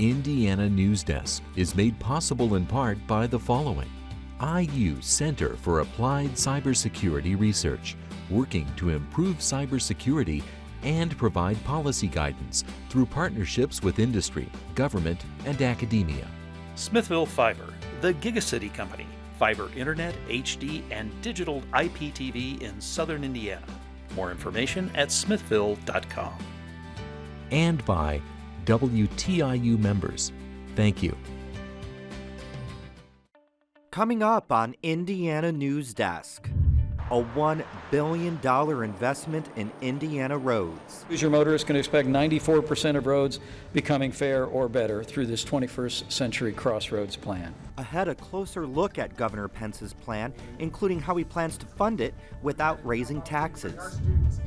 Indiana Newsdesk is made possible in part by the following. IU Center for Applied Cybersecurity Research, working to improve cybersecurity and provide policy guidance through partnerships with industry, government, and academia. Smithville Fiber, the Gigacity Company, fiber internet, HD, and digital IPTV in southern Indiana. More information at smithville.com. And by WTIU members. Thank you. Coming up on Indiana Newsdesk, a $1 billion investment in Indiana roads. Your motorists can expect 94% of roads becoming fair or better through this 21st century crossroads plan. Ahead, a closer look at Governor Pence's plan, including how he plans to fund it without raising taxes.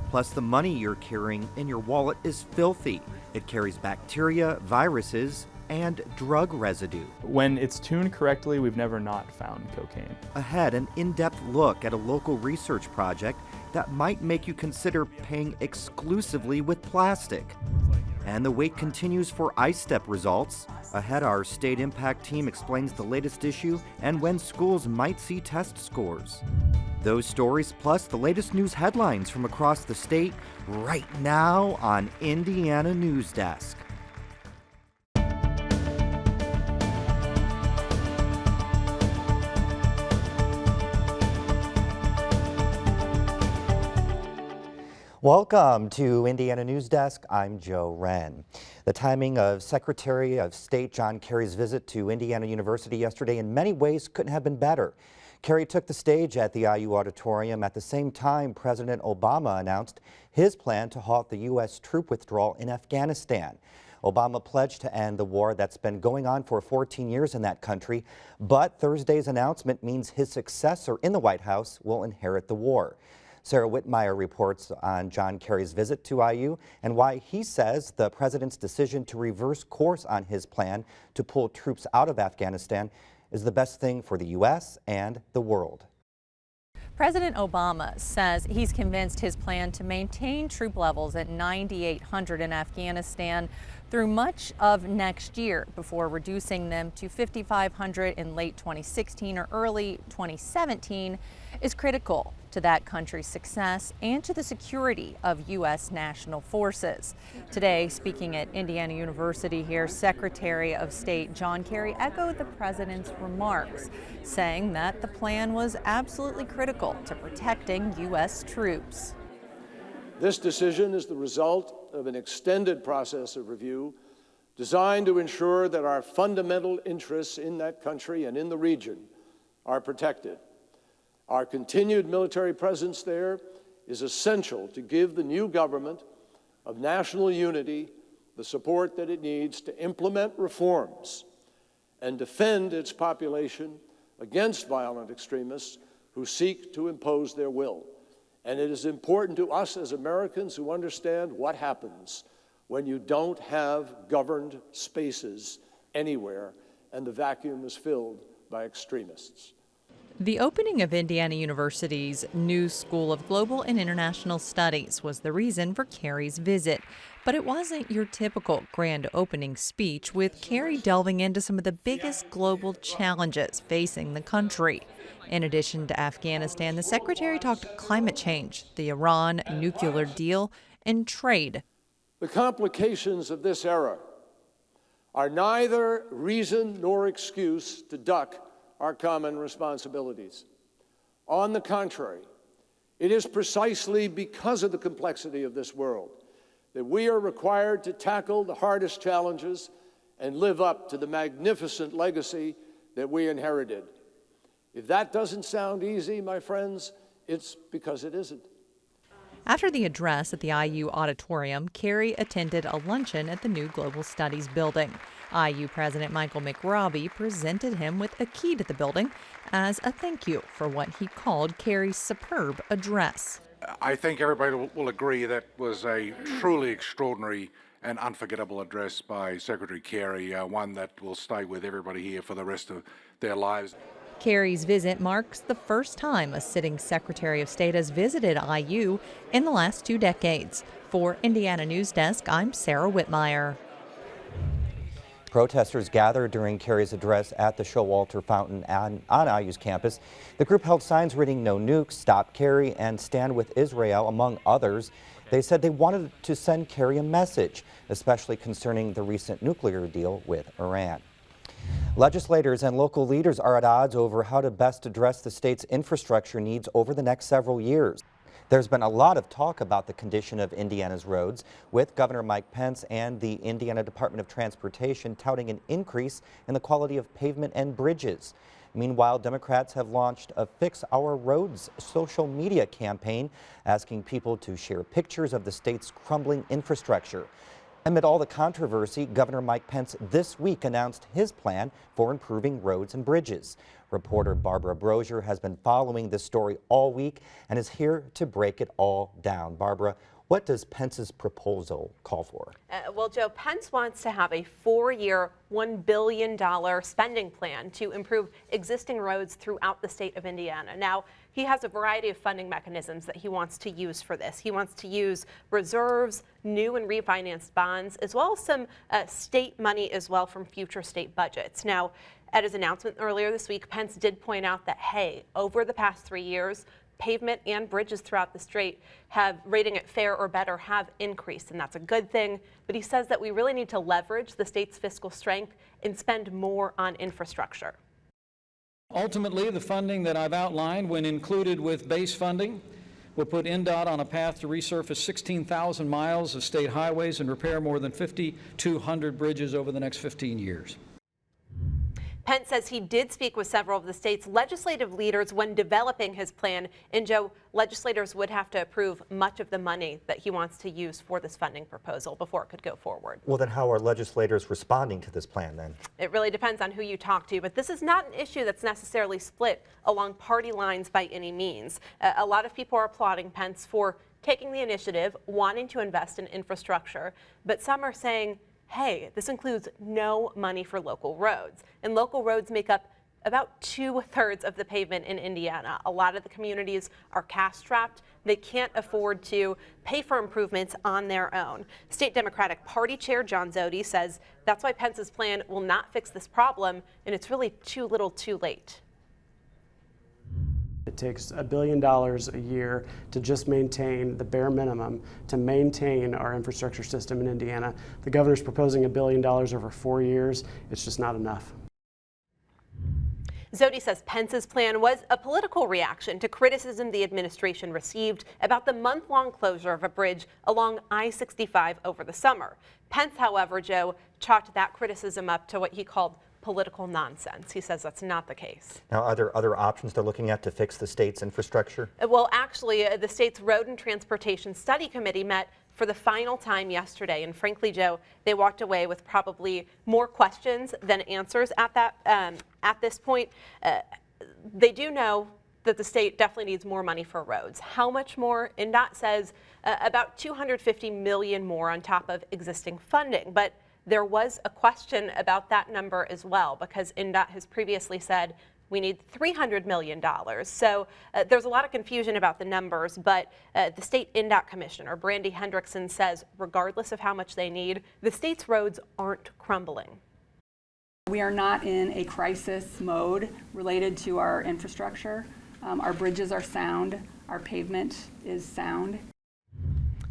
Plus, the money you're carrying in your wallet is filthy. It carries bacteria, viruses, and drug residue. When it's tuned correctly, we've never not found cocaine. Ahead, an in-depth look at a local research project that might make you consider paying exclusively with plastic. And the wait continues for ISTEP results. Ahead, our StateImpact team explains the latest issue and when schools might see test scores. Those stories plus the latest news headlines from across the state right now on Indiana Newsdesk. Welcome to Indiana Newsdesk. I'm Joe Wren. The timing of Secretary of State John Kerry's visit to Indiana University yesterday in many ways couldn't have been better. Kerry took the stage at the IU auditorium at the same time President Obama announced his plan to halt the U.S. troop withdrawal in Afghanistan. Obama pledged to end the war that's been going on for 14 years in that country, but Thursday's announcement means his successor in the White House will inherit the war. Sarah Whitmire reports on John Kerry's visit to IU and why he says the president's decision to reverse course on his plan to pull troops out of Afghanistan is the best thing for the U.S. and the world. President Obama says he's convinced his plan to maintain troop levels at 9,800 in Afghanistan through much of next year before reducing them to 5,500 in late 2016 or early 2017 is critical to that country's success and to the security of U.S. national forces. Today, speaking at Indiana University here, Secretary of State John Kerry echoed the president's remarks, saying that the plan was absolutely critical to protecting U.S. troops. This decision is the result of an extended process of review designed to ensure that our fundamental interests in that country and in the region are protected. Our continued military presence there is essential to give the new government of national unity the support that it needs to implement reforms and defend its population against violent extremists who seek to impose their will. And it is important to us as Americans who understand what happens when you don't have governed spaces anywhere and the vacuum is filled by extremists. The opening of Indiana University's new School of Global and International Studies was the reason for Kerry's visit. But it wasn't your typical grand opening speech, with Kerry delving into some of the biggest global challenges facing the country. In addition to Afghanistan, the secretary talked climate change, the Iran nuclear deal, and trade. The complications of this era are neither reason nor excuse to duck our common responsibilities. On the contrary, it is precisely because of the complexity of this world that we are required to tackle the hardest challenges and live up to the magnificent legacy that we inherited. If that doesn't sound easy, my friends, it's because it isn't. After the address at the IU auditorium, Kerry attended a luncheon at the new Global Studies building. IU President Michael McRobbie presented him with a key to the building as a thank you for what he called Kerry's superb address. I think everybody will agree that was a truly extraordinary and unforgettable address by Secretary Kerry, one that will stay with everybody here for the rest of their lives. Kerry's visit marks the first time a sitting Secretary of State has visited IU in the last 2 decades. For Indiana Newsdesk, I'm Sarah Whitmire. Protesters gathered during Kerry's address at the Showalter Fountain on IU's campus. The group held signs reading "No Nukes," "Stop Kerry," and "Stand with Israel," among others. They said they wanted to send Kerry a message, especially concerning the recent nuclear deal with Iran. Legislators and local leaders are at odds over how to best address the state's infrastructure needs over the next several years. There's been a lot of talk about the condition of Indiana's roads, with Governor Mike Pence and the Indiana Department of Transportation touting an increase in the quality of pavement and bridges. Meanwhile, Democrats have launched a Fix Our Roads social media campaign, asking people to share pictures of the state's crumbling infrastructure. Amid all the controversy, Governor Mike Pence this week announced his plan for improving roads and bridges. Reporter Barbara Brosier has been following this story all week and is here to break it all down. Barbara, what does Pence's proposal call for? Well, Joe, Pence wants to have a 4-year, $1 billion spending plan to improve existing roads throughout the state of Indiana. Now, he has a variety of funding mechanisms that he wants to use for this. He wants to use reserves, new and refinanced bonds, as well as some state money as well from future state budgets. Now, at his announcement earlier this week, Pence did point out that, hey, over the past 3 years, pavement and bridges throughout the state have rating it fair or better have increased, and that's a good thing. But he says that we really need to leverage the state's fiscal strength and spend more on infrastructure. Ultimately, the funding that I've outlined, when included with base funding, will put INDOT on a path to resurface 16,000 miles of state highways and repair more than 5,200 bridges over the next 15 years. Pence says he did speak with several of the state's legislative leaders when developing his plan. And Joe, legislators would have to approve much of the money that he wants to use for this funding proposal before it could go forward. Well, then how are legislators responding to this plan then? It really depends on who you talk to, but this is not an issue that's necessarily split along party lines by any means. A lot of people are applauding Pence for taking the initiative, wanting to invest in infrastructure, but some are saying, hey, this includes no money for local roads. And local roads make up about 2/3 of the pavement in Indiana. A lot of the communities are cash-strapped. They can't afford to pay for improvements on their own. State Democratic Party Chair John Zodi says that's why Pence's plan will not fix this problem, and it's really too little too late. It takes $1 billion a year to just maintain the bare minimum to maintain our infrastructure system in Indiana. The governor's proposing $1 billion over 4 years. It's just not enough. Zodi says Pence's plan was a political reaction to criticism the administration received about the month-long closure of a bridge along I-65 over the summer. Pence, however, Joe, chalked that criticism up to what he called political nonsense. He says that's not the case. Now, are there other options they're looking at to fix the state's infrastructure? Well, actually, the state's Road and Transportation Study Committee met for the final time yesterday, and frankly, Joe, they walked away with probably more questions than answers at this point. They do know that the state definitely needs more money for roads. How much more? INDOT says about $250 million more on top of existing funding, but there was a question about that number as well, because INDOT has previously said we need $300 million. So there's a lot of confusion about the numbers, but the state INDOT commissioner, Brandy Hendrickson, says regardless of how much they need, the state's roads aren't crumbling. We are not in a crisis mode related to our infrastructure. Our bridges are sound, our pavement is sound.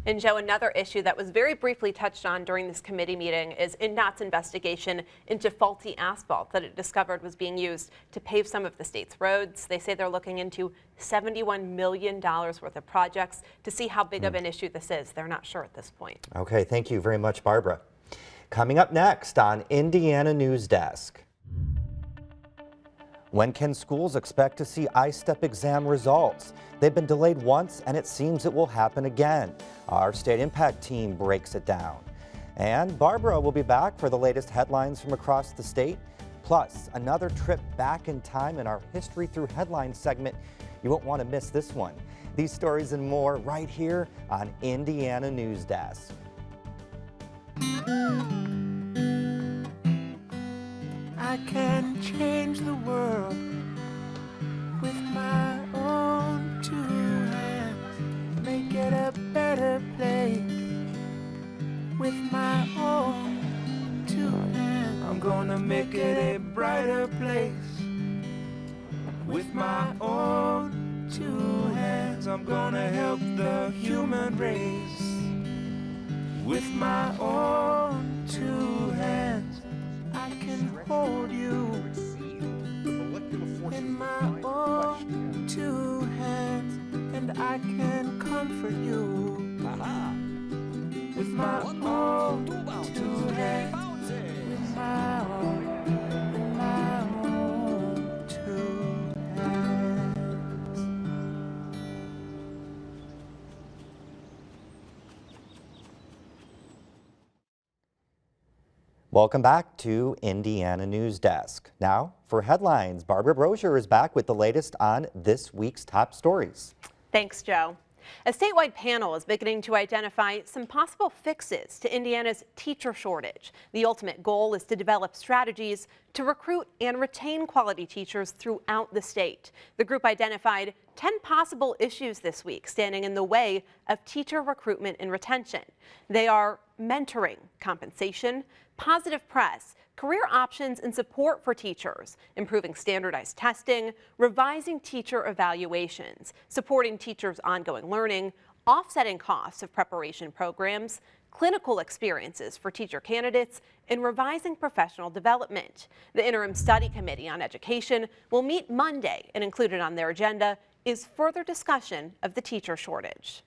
And Joe, another issue that was very briefly touched on during this committee meeting is INDOT's investigation into faulty asphalt that it discovered was being used to pave some of the state's roads. They say they're looking into $71 million worth of projects to see how big of an issue this is. They're not sure at this point. Okay, thank you very much, Barbara. Coming up next on Indiana Newsdesk. When can schools expect to see ISTEP exam results? They've been delayed once, and it seems it will happen again. Our StateImpact team breaks it down. And Barbara will be back for the latest headlines from across the state, plus another trip back in time in our History Through Headlines segment. You won't want to miss this one. These stories and more right here on Indiana Newsdesk. I can change the world with my own 2 hands, make it a better place with my own 2 hands. I'm gonna make it a brighter place. With my own two hands, I'm gonna help the human race. With my own two hands, I can hold you. In my own two hands, and I can comfort you. With my own two hands, with my own two hands. Welcome back to Indiana Newsdesk. Now, for headlines, Barbara Brosier is back with the latest on this week's top stories. Thanks, Joe. A statewide panel is beginning to identify some possible fixes to Indiana's teacher shortage. The ultimate goal is to develop strategies to recruit and retain quality teachers throughout the state. The group identified 10 possible issues this week standing in the way of teacher recruitment and retention. They are mentoring, compensation, positive press, career options and support for teachers, improving standardized testing, revising teacher evaluations, supporting teachers' ongoing learning, offsetting costs of preparation programs, clinical experiences for teacher candidates, and revising professional development. The Interim Study Committee on Education will meet Monday, and included on their agenda is further discussion of the teacher shortage.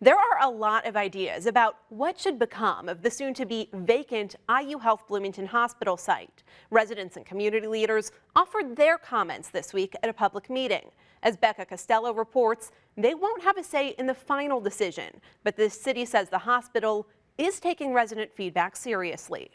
There are a lot of ideas about what should become of the soon-to-be vacant IU Health Bloomington Hospital site. Residents and community leaders offered their comments this week at a public meeting. As Becca Costello reports, they won't have a say in the final decision, but the city says the hospital is taking resident feedback seriously.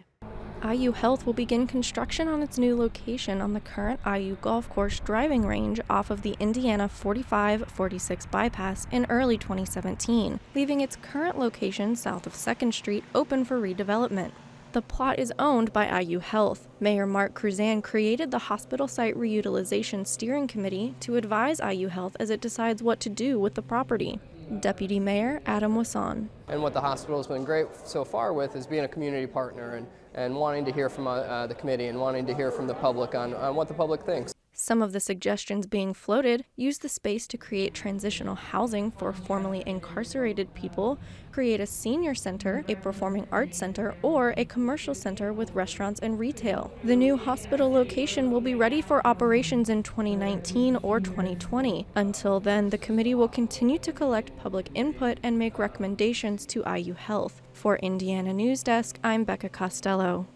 IU Health will begin construction on its new location on the current IU Golf Course driving range off of the Indiana 45-46 bypass in early 2017, leaving its current location south of 2nd Street open for redevelopment. The plot is owned by IU Health. Mayor Mark Cruzan created the hospital site reutilization steering committee to advise IU Health as it decides what to do with the property. Deputy Mayor Adam Wasson. And what the hospital has been great so far with is being a community partner and wanting to hear from the committee and wanting to hear from the public on what the public thinks. Some of the suggestions being floated use the space to create transitional housing for formerly incarcerated people, create a senior center, a performing arts center, or a commercial center with restaurants and retail. The new hospital location will be ready for operations in 2019 or 2020. Until then, the committee will continue to collect public input and make recommendations to IU Health. For Indiana Newsdesk, I'm Becca Costello.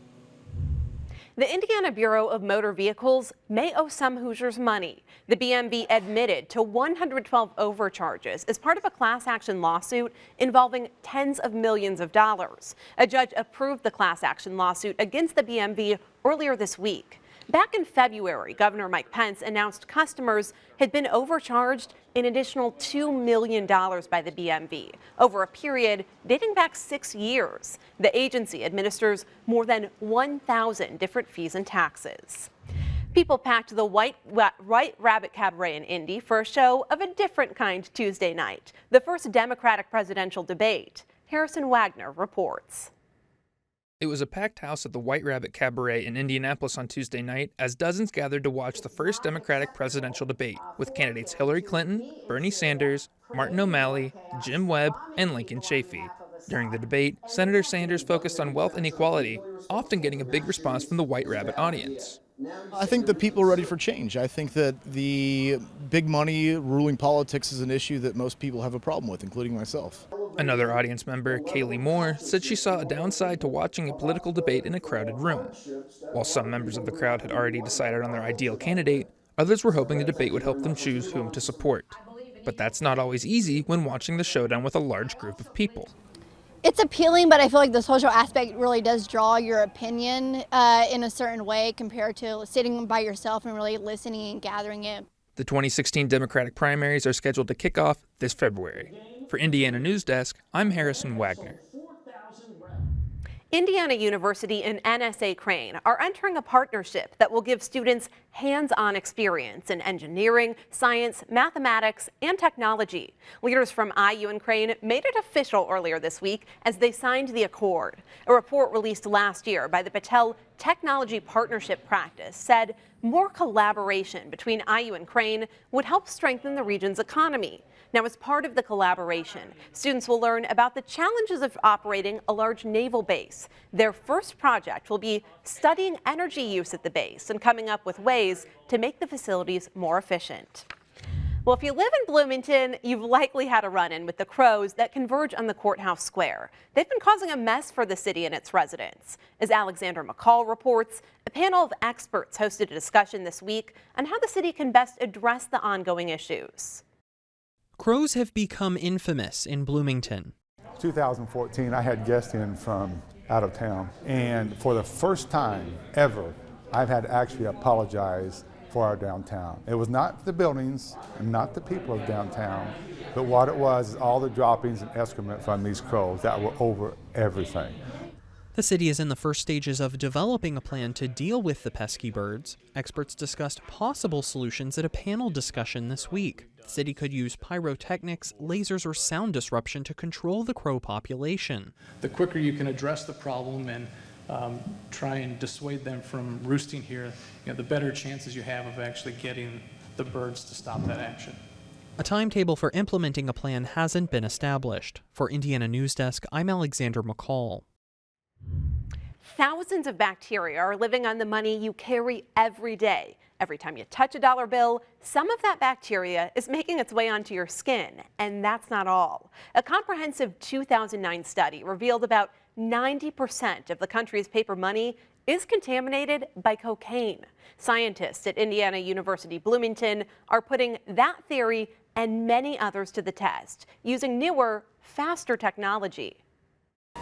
The Indiana Bureau of Motor Vehicles may owe some Hoosiers money. The BMV admitted to 112 overcharges as part of a class action lawsuit involving tens of millions of dollars. A judge approved the class action lawsuit against the BMV earlier this week. Back in February, Governor Pence announced customers had been overcharged an additional $2 million by the BMV over a period dating back 6 years. The agency administers more than 1,000 different fees and taxes. People packed the White Rabbit Cabaret in Indy for a show of a different kind Tuesday night, the first Democratic presidential debate. Harrison Wagner reports. It was a packed house at the White Rabbit Cabaret in Indianapolis on Tuesday night as dozens gathered to watch the first Democratic presidential debate with candidates Hillary Clinton, Bernie Sanders, Martin O'Malley, Jim Webb, and Lincoln Chafee. During the debate, Senator Sanders focused on wealth inequality, often getting a big response from the White Rabbit audience. I think that people are ready for change. I think that the big money ruling politics is an issue that most people have a problem with, including myself. Another audience member, Kaylee Moore, said she saw a downside to watching a political debate in a crowded room. While some members of the crowd had already decided on their ideal candidate, others were hoping the debate would help them choose whom to support. But that's not always easy when watching the showdown with a large group of people. It's appealing, but I feel like the social aspect really does draw your opinion in a certain way compared to sitting by yourself and really listening and gathering it. The 2016 Democratic primaries are scheduled to kick off this February. For Indiana Newsdesk, I'm Harrison Wagner. Indiana University and NSA Crane are entering a partnership that will give students hands-on experience in engineering, science, mathematics, and technology. Leaders from IU and Crane made it official earlier this week as they signed the accord. A report released last year by the Patel Technology Partnership Practice said more collaboration between IU and Crane would help strengthen the region's economy. Now, as part of the collaboration, students will learn about the challenges of operating a large naval base. Their first project will be studying energy use at the base and coming up with ways to make the facilities more efficient. Well, if you live in Bloomington, you've likely had a run-in with the crows that converge on the courthouse square. They've been causing a mess for the city and its residents. As Alexander McCall reports, a panel of experts hosted a discussion this week on how the city can best address the ongoing issues. Crows have become infamous in Bloomington. 2014, I had guests in from out of town, and for the first time ever, I've had to actually apologize for our downtown. It was not the buildings and not the people of downtown, but what it was is all the droppings and excrement from these crows that were over everything. The city is in the first stages of developing a plan to deal with the pesky birds. Experts discussed possible solutions at a panel discussion this week. The city could use pyrotechnics, lasers, or sound disruption to control the crow population. The quicker you can address the problem and try and dissuade them from roosting here, the better chances you have of actually getting the birds to stop that action. A timetable for implementing a plan hasn't been established. For Indiana Newsdesk, I'm Alexander McCall. Thousands of bacteria are living on the money you carry every day. Every time you touch a dollar bill, some of that bacteria is making its way onto your skin, and that's not all. A comprehensive 2009 study revealed about 90% of the country's paper money is contaminated by cocaine. Scientists at Indiana University Bloomington are putting that theory and many others to the test using newer, faster technology.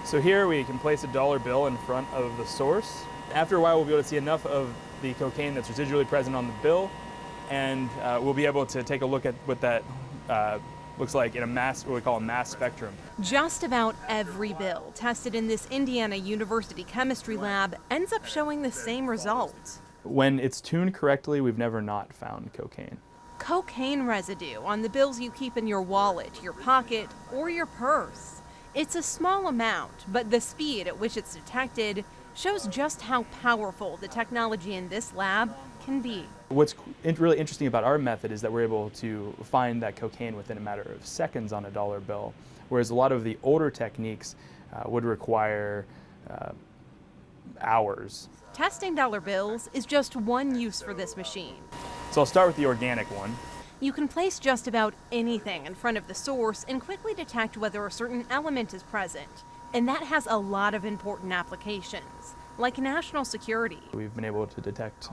So here we can place a dollar bill in front of the source. After a while, we'll be able to see enough of the cocaine that's residually present on the bill, and we'll be able to take a look at what that looks like in a mass, what we call a mass spectrum. Just about every bill tested in this Indiana University chemistry lab ends up showing the same results. When it's tuned correctly, we've never not found cocaine. Cocaine residue on the bills you keep in your wallet, your pocket, or your purse. It's a small amount, but the speed at which it's detected shows just how powerful the technology in this lab can be. What's really interesting about our method is that we're able to find that cocaine within a matter of seconds on a dollar bill, whereas a lot of the older techniques would require hours. Testing dollar bills is just one use for this machine. So I'll start with the organic one. You can place just about anything in front of the source and quickly detect whether a certain element is present. And that has a lot of important applications, like national security. We've been able to detect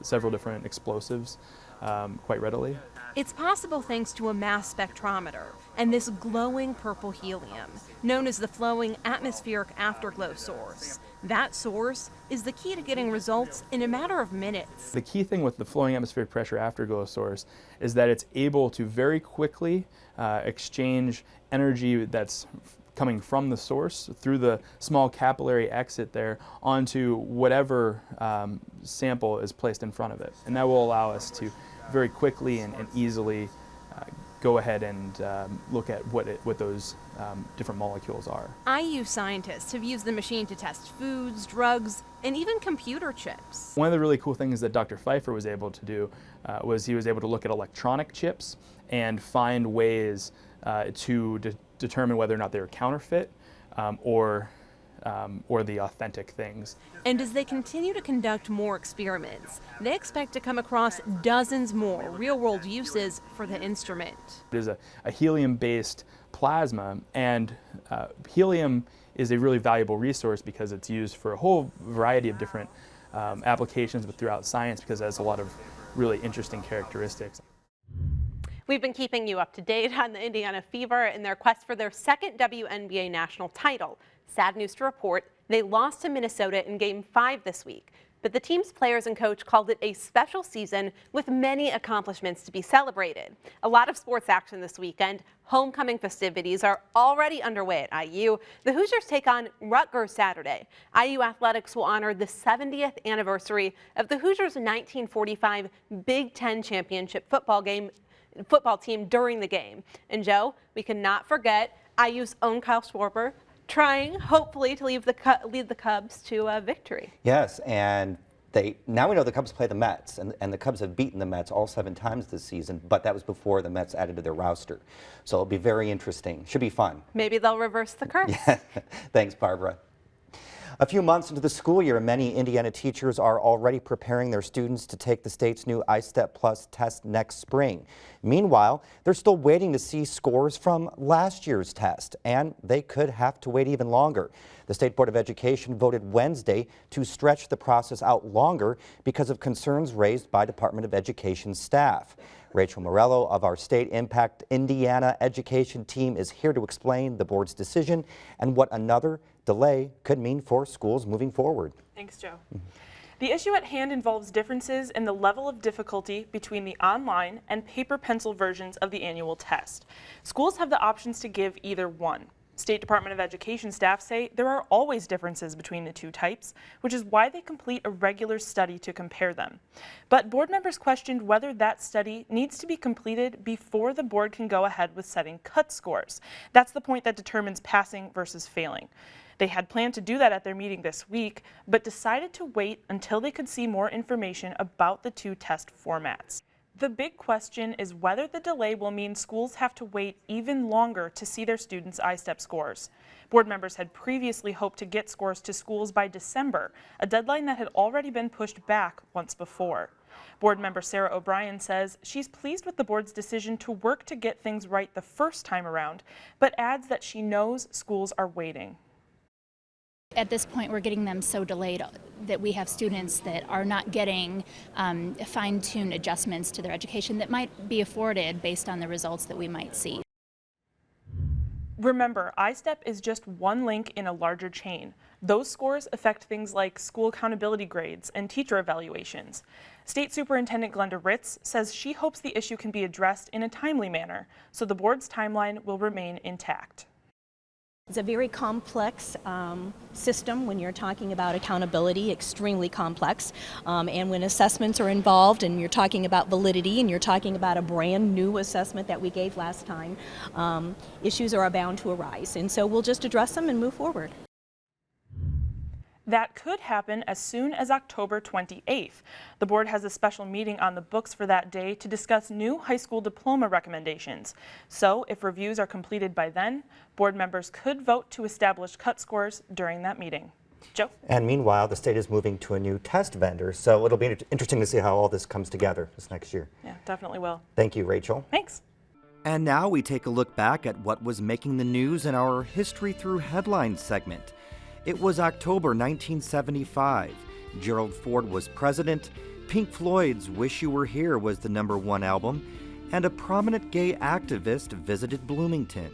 several different explosives quite readily. It's possible thanks to a mass spectrometer and this glowing purple helium, known as the flowing atmospheric afterglow source. That source is the key to getting results in a matter of minutes. The key thing with the flowing atmospheric pressure afterglow source is that it's able to very quickly exchange energy that's coming from the source through the small capillary exit there onto whatever sample is placed in front of it. And that will allow us to very quickly and easily go ahead and look at what those different molecules are. IU scientists have used the machine to test foods, drugs, and even computer chips. One of the really cool things that Dr. Pfeiffer was able to do was he was able to look at electronic chips and find ways to determine whether or not they were counterfeit or the authentic things. And as they continue to conduct more experiments, they expect to come across dozens more real-world uses for the instrument. It is a helium-based plasma, and helium is a really valuable resource because it's used for a whole variety of different applications throughout science because it has a lot of really interesting characteristics. We've been keeping you up to date on the Indiana Fever in their quest for their second WNBA national title. Sad news to report, they lost to Minnesota in Game 5 this week. but the team's players and coach called it a special season with many accomplishments to be celebrated. A lot of sports action this weekend. Homecoming festivities are already underway at IU. The Hoosiers take on Rutgers Saturday. IU Athletics will honor the 70th anniversary of the Hoosiers' 1945 Big Ten Championship football team during the game. And Joe, we cannot forget IU's own Kyle Schwarber trying, hopefully, to lead the Cubs to victory. Yes, and now we know the Cubs play the Mets, and the Cubs have beaten the Mets all 7 times this season, but that was before the Mets added to their roster. So it'll be very interesting. Should be fun. Maybe they'll reverse the curse. Yeah. Thanks, Barbara. A few months into the school year, many Indiana teachers are already preparing their students to take the state's new ISTEP Plus test next spring. Meanwhile, they're still waiting to see scores from last year's test, and they could have to wait even longer. The State Board of Education voted Wednesday to stretch the process out longer because of concerns raised by Department of Education staff. Rachel Morello of our StateImpact Indiana education team is here to explain the board's decision and what another delay could mean for schools moving forward. Thanks, Joe. The issue at hand involves differences in the level of difficulty between the online and paper pencil versions of the annual test. Schools have the options to give either one. State Department of Education staff say there are always differences between the two types, which is why they complete a regular study to compare them. But board members questioned whether that study needs to be completed before the board can go ahead with setting cut scores. That's the point that determines passing versus failing. They had planned to do that at their meeting this week, but decided to wait until they could see more information about the two test formats. The big question is whether the delay will mean schools have to wait even longer to see their students' ISTEP scores. Board members had previously hoped to get scores to schools by December, a deadline that had already been pushed back once before. Board member Sarah O'Brien says she's pleased with the board's decision to work to get things right the first time around, but adds that she knows schools are waiting. At this point, we're getting them so delayed that we have students that are not getting fine-tuned adjustments to their education that might be afforded based on the results that we might see. Remember, ISTEP is just one link in a larger chain. Those scores affect things like school accountability grades and teacher evaluations. State Superintendent Glenda Ritz says she hopes the issue can be addressed in a timely manner, so the board's timeline will remain intact. It's a very complex system when you're talking about accountability, extremely complex. And when assessments are involved and you're talking about validity and you're talking about a brand new assessment that we gave last time, issues are bound to arise. And so we'll just address them and move forward. That could happen as soon as October 28th. The board has a special meeting on the books for that day to discuss new high school diploma recommendations. So if reviews are completed by then, board members could vote to establish cut scores during that meeting. Joe? And meanwhile, the state is moving to a new test vendor, so it'll be interesting to see how all this comes together this next year. Yeah, definitely will. Thank you, Rachel. Thanks. And now we take a look back at what was making the news in our History Through Headlines segment. It was October 1975. Gerald Ford was president, Pink Floyd's Wish You Were Here was the #1 album, and a prominent gay activist visited Bloomington.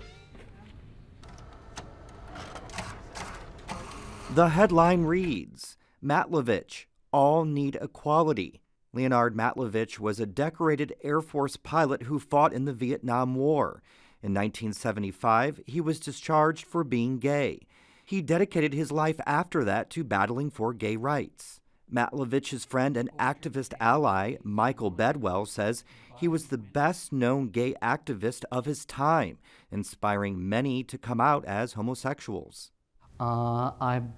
The headline reads, Matlovich, All Need Equality. Leonard Matlovich was a decorated Air Force pilot who fought in the Vietnam War. In 1975, he was discharged for being gay. He dedicated his life after that to battling for gay rights. Matlovich's friend and activist ally, Michael Bedwell, says he was the best-known gay activist of his time, inspiring many to come out as homosexuals. I've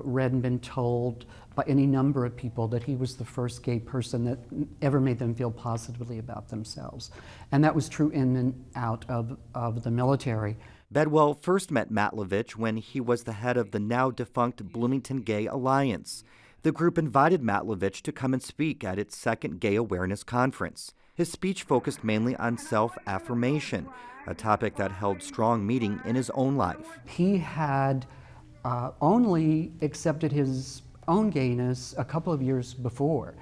read and been told by any number of people that he was the first gay person that ever made them feel positively about themselves. And that was true in and out of the military. Bedwell first met Matlovich when he was the head of the now-defunct Bloomington Gay Alliance. The group invited Matlovich to come and speak at its second Gay Awareness Conference. His speech focused mainly on self-affirmation, a topic that held strong meaning in his own life. He had only accepted his own gayness a couple of years before.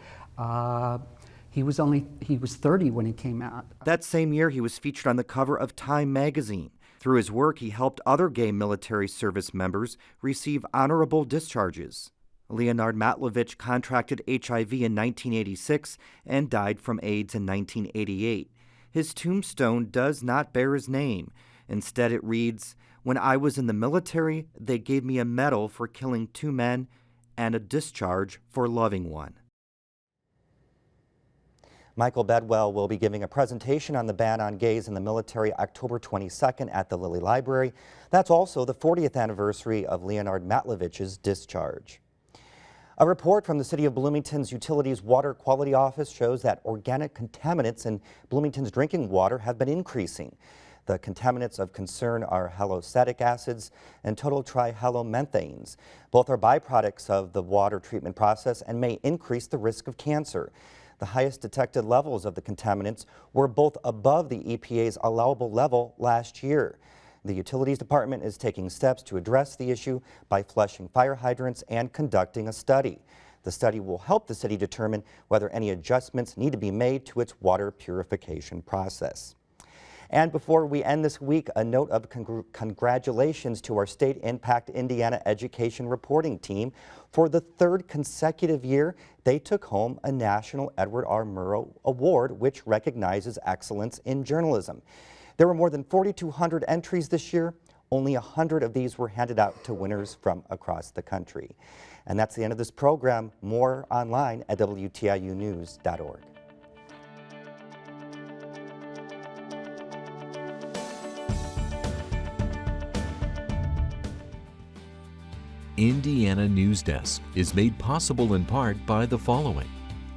He was 30 when he came out. That same year, he was featured on the cover of Time magazine. Through his work, he helped other gay military service members receive honorable discharges. Leonard Matlovich contracted HIV in 1986 and died from AIDS in 1988. His tombstone does not bear his name. Instead, it reads, "When I was in the military, they gave me a medal for killing 2 men and a discharge for loving one." Michael Bedwell will be giving a presentation on the ban on gays in the military October 22nd at the Lilly Library. That's also the 40th anniversary of Leonard Matlovich's discharge. A report from the City of Bloomington's Utilities Water Quality Office shows that organic contaminants in Bloomington's drinking water have been increasing. The contaminants of concern are haloacetic acids and total trihalomethanes. Both are byproducts of the water treatment process and may increase the risk of cancer. The highest detected levels of the contaminants were both above the EPA's allowable level last year. The Utilities Department is taking steps to address the issue by flushing fire hydrants and conducting a study. The study will help the city determine whether any adjustments need to be made to its water purification process. And before we end this week, a note of congratulations to our StateImpact Indiana Education Reporting Team. For the 3rd consecutive year, they took home a National Edward R. Murrow Award, which recognizes excellence in journalism. There were more than 4,200 entries this year. Only 100 of these were handed out to winners from across the country. And that's the end of this program. More online at WTIUnews.org. Indiana Newsdesk is made possible in part by the following.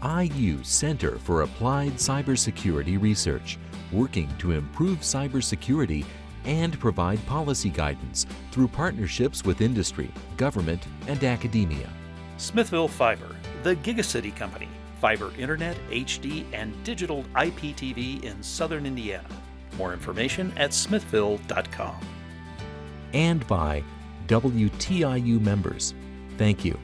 IU Center for Applied Cybersecurity Research, working to improve cybersecurity and provide policy guidance through partnerships with industry, government, and academia. Smithville Fiber, the Gigacity Company, fiber internet, HD, and digital IPTV in southern Indiana. More information at smithville.com. And by WTIU members. Thank you.